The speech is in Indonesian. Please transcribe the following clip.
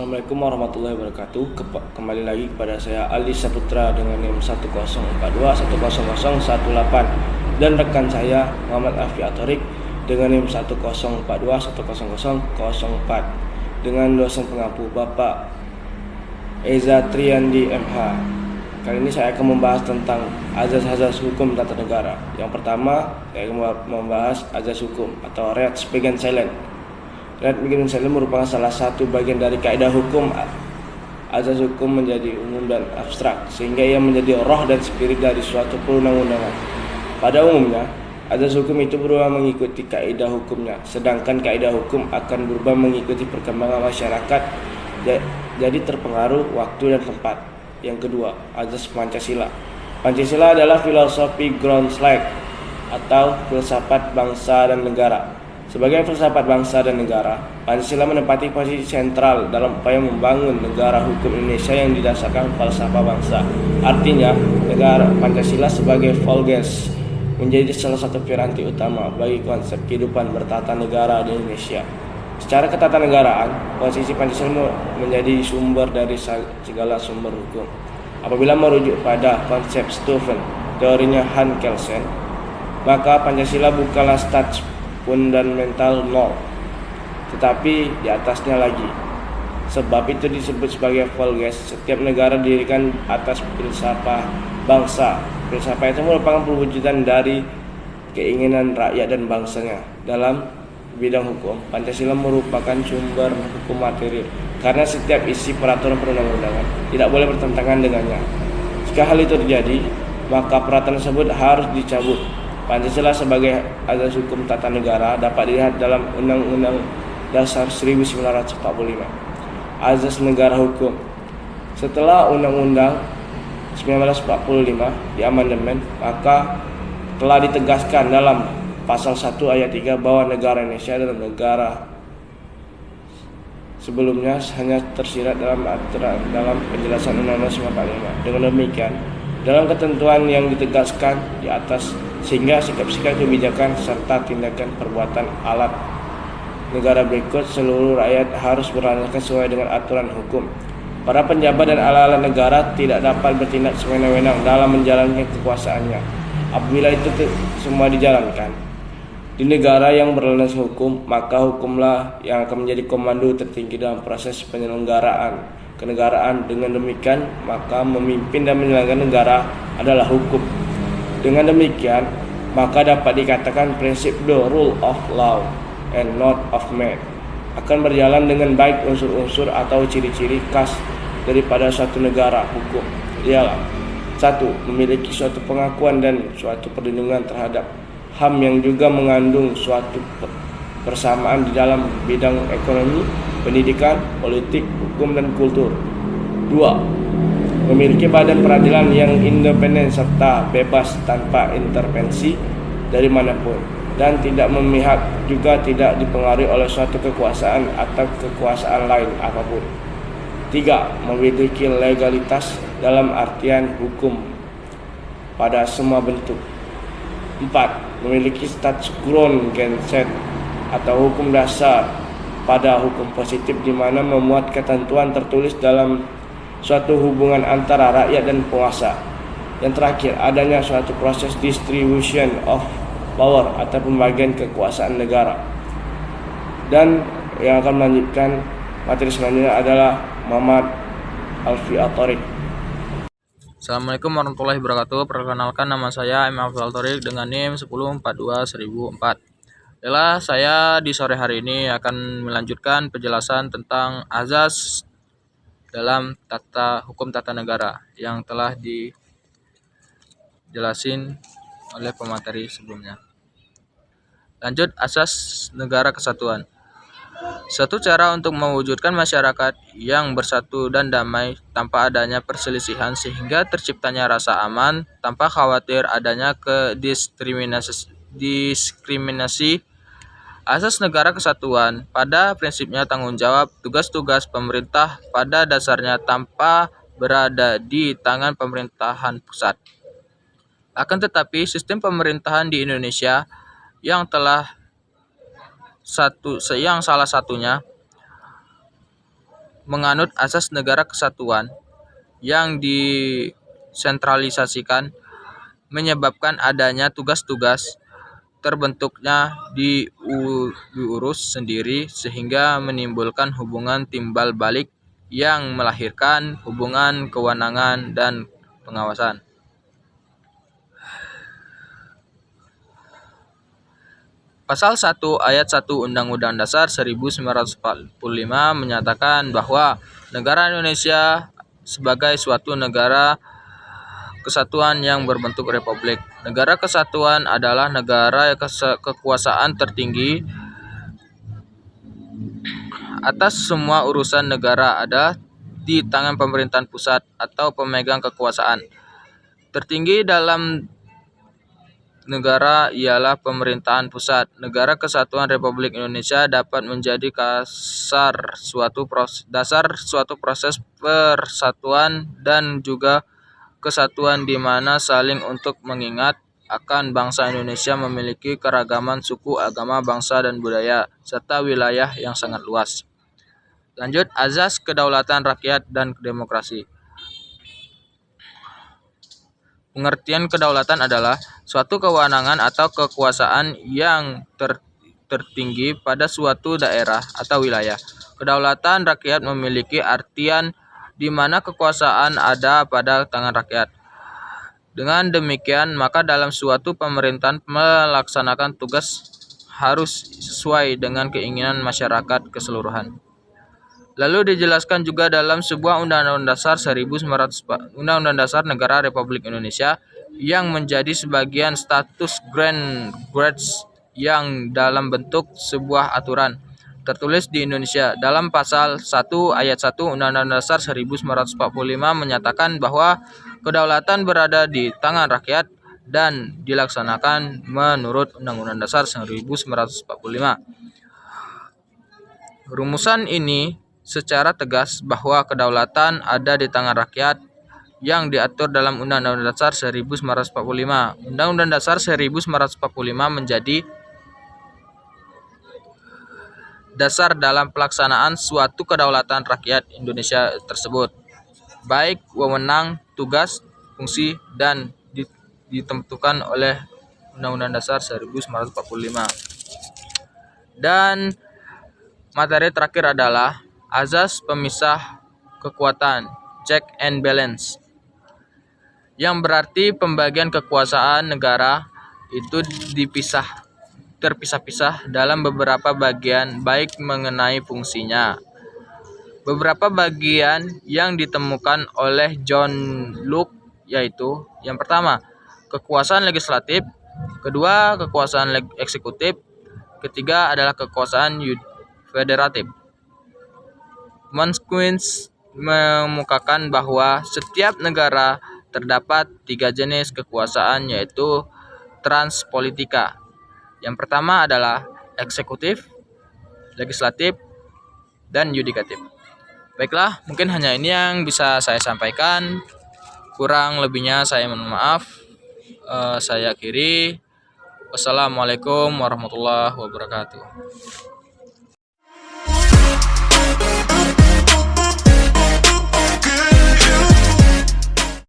Assalamualaikum warahmatullahi wabarakatuh. Kembali lagi kepada saya Ali Saputra dengan NIM 1042100018 dan rekan saya Muhammad Alfi Atorik dengan NIM 1042100004 dengan dosen pengampu Bapak Eza Triandi MH. Kali ini saya akan membahas tentang azas-azas hukum tata negara. Yang pertama, saya akan membahas azas hukum atau res begin silent. Res begin silent merupakan salah satu bagian dari kaidah hukum. Azas hukum menjadi umum dan abstrak, sehingga ia menjadi roh dan spirit dari suatu perundang-undangan. Pada umumnya, azas hukum itu berubah mengikuti kaidah hukumnya, sedangkan kaidah hukum akan berubah mengikuti perkembangan masyarakat, jadi terpengaruh waktu dan tempat. Yang kedua, azas Pancasila. Pancasila adalah filosofi groundslide atau filsafat bangsa dan negara. Sebagai filsafat bangsa dan negara, Pancasila menempati posisi sentral dalam upaya membangun negara hukum Indonesia yang didasarkan falsafah bangsa. Artinya, negara Pancasila sebagai Vulgais menjadi salah satu piranti utama bagi konsep kehidupan bertata negara di Indonesia. Secara ketatanegaraan, posisi Pancasila menjadi sumber dari segala sumber hukum. Apabila merujuk pada konsep Steuven, teorinya Hans Kelsen, maka Pancasila bukanlah status fundamental nol, tetapi di atasnya lagi. Sebab itu disebut sebagai Vulgais. Setiap negara didirikan atas filsafat bangsa. Filsafat itu merupakan perwujudan dari keinginan rakyat dan bangsanya. Dalam bidang hukum, Pancasila merupakan sumber hukum material karena setiap isi peraturan perundang-undangan tidak boleh bertentangan dengannya. Jika hal itu terjadi, maka peraturan tersebut harus dicabut. Pancasila sebagai azas hukum tata negara dapat dilihat dalam Undang-Undang Dasar 1945. Azas negara hukum. Setelah Undang-Undang 1945 diamandemen, maka telah ditegaskan dalam Pasal 1 ayat 3 bahwa negara Indonesia adalah negara. Sebelumnya hanya tersirat dalam aturan dalam penjelasan Undang-Undang 1945. Dengan demikian, dalam ketentuan yang ditegaskan di atas, sehingga sikap-sikap kebijakan serta tindakan perbuatan alat negara berikut seluruh rakyat harus bertindak sesuai dengan aturan hukum. Para penjabat dan alat-alat negara tidak dapat bertindak sewenang-wenang dalam menjalankan kekuasaannya. Apabila itu semua dijalankan di negara yang berlandaskan hukum, maka hukumlah yang akan menjadi komando tertinggi dalam proses penyelenggaraan kenegaraan. Dengan demikian, maka memimpin dan menjalankan negara adalah hukum. Dengan demikian, maka dapat dikatakan prinsip the rule of law and not of man akan berjalan dengan baik. Unsur-unsur atau ciri-ciri khas daripada suatu negara hukum ialah: 1. Memiliki suatu pengakuan dan suatu perlindungan terhadap HAM yang juga mengandung suatu persamaan di dalam bidang ekonomi, pendidikan, politik, hukum, dan kultur. 2. Memiliki badan peradilan yang independen serta bebas tanpa intervensi dari manapun dan tidak memihak, juga tidak dipengaruhi oleh suatu kekuasaan atau kekuasaan lain apapun. 3. Memiliki legalitas dalam artian hukum pada semua bentuk. 4. Memiliki status Grundgesetz atau hukum dasar pada hukum positif, di mana memuat ketentuan tertulis dalam suatu hubungan antara rakyat dan penguasa. Yang terakhir, adanya suatu proses distribution of power atau pembagian kekuasaan negara. Dan yang akan melanjutkan materi selanjutnya adalah Muhammad Alfi Atorik. Assalamualaikum warahmatullahi wabarakatuh. Perkenalkan, nama saya M. Afzal Thorik dengan NIM 10421004. Baiklah, saya di sore hari ini akan melanjutkan penjelasan tentang azas dalam hukum tata negara yang telah dijelasin oleh pemateri sebelumnya. Lanjut, asas negara kesatuan. Satu cara untuk mewujudkan masyarakat yang bersatu dan damai tanpa adanya perselisihan, sehingga terciptanya rasa aman tanpa khawatir adanya diskriminasi. Asas negara kesatuan pada prinsipnya tanggung jawab tugas-tugas pemerintah pada dasarnya tanpa berada di tangan pemerintahan pusat. Akan tetapi sistem pemerintahan di Indonesia yang salah satunya menganut asas negara kesatuan yang disentralisasikan menyebabkan adanya tugas-tugas terbentuknya diurus sendiri sehingga menimbulkan hubungan timbal balik yang melahirkan hubungan kewenangan dan pengawasan. Pasal 1 ayat 1 Undang-Undang Dasar 1945 menyatakan bahwa negara Indonesia sebagai suatu negara kesatuan yang berbentuk republik. Negara kesatuan adalah negara kekuasaan tertinggi atas semua urusan negara ada di tangan pemerintahan pusat atau pemegang kekuasaan. Tertinggi dalam negara ialah pemerintahan pusat. Negara Kesatuan Republik Indonesia dapat menjadi dasar suatu proses persatuan dan juga kesatuan di mana saling untuk mengingat akan bangsa Indonesia memiliki keragaman suku, agama, bangsa, dan budaya, serta wilayah yang sangat luas. Lanjut, azas kedaulatan rakyat dan demokrasi. Pengertian kedaulatan adalah suatu kewenangan atau kekuasaan yang tertinggi pada suatu daerah atau wilayah. Kedaulatan rakyat memiliki artian di mana kekuasaan ada pada tangan rakyat. Dengan demikian, maka dalam suatu pemerintahan melaksanakan tugas harus sesuai dengan keinginan masyarakat keseluruhan. Lalu dijelaskan juga dalam sebuah Undang-Undang Dasar 1945, Undang-Undang Dasar Negara Republik Indonesia yang menjadi sebagian status grades yang dalam bentuk sebuah aturan tertulis di Indonesia. Dalam pasal 1 ayat 1 Undang-Undang Dasar 1945 menyatakan bahwa kedaulatan berada di tangan rakyat dan dilaksanakan menurut Undang-Undang Dasar 1945. Rumusan ini secara tegas bahwa kedaulatan ada di tangan rakyat yang diatur dalam Undang-Undang Dasar 1945. Undang-Undang Dasar 1945 menjadi dasar dalam pelaksanaan suatu kedaulatan rakyat Indonesia tersebut, baik wewenang, tugas, fungsi, dan ditentukan oleh Undang-Undang Dasar 1945. Dan materi terakhir adalah azas pemisah kekuatan, check and balance, yang berarti pembagian kekuasaan negara itu terpisah-pisah dalam beberapa bagian baik mengenai fungsinya. Beberapa bagian yang ditemukan oleh John Locke yaitu yang pertama, kekuasaan legislatif, kedua, kekuasaan eksekutif, ketiga adalah kekuasaan federatif. Montesquieu mengemukakan bahwa setiap negara terdapat 3 jenis kekuasaan yaitu transpolitika. Yang pertama adalah eksekutif, legislatif, dan yudikatif. Baiklah, mungkin hanya ini yang bisa saya sampaikan. Kurang lebihnya saya mohon maaf. Saya akhiri. Wassalamualaikum warahmatullahi wabarakatuh.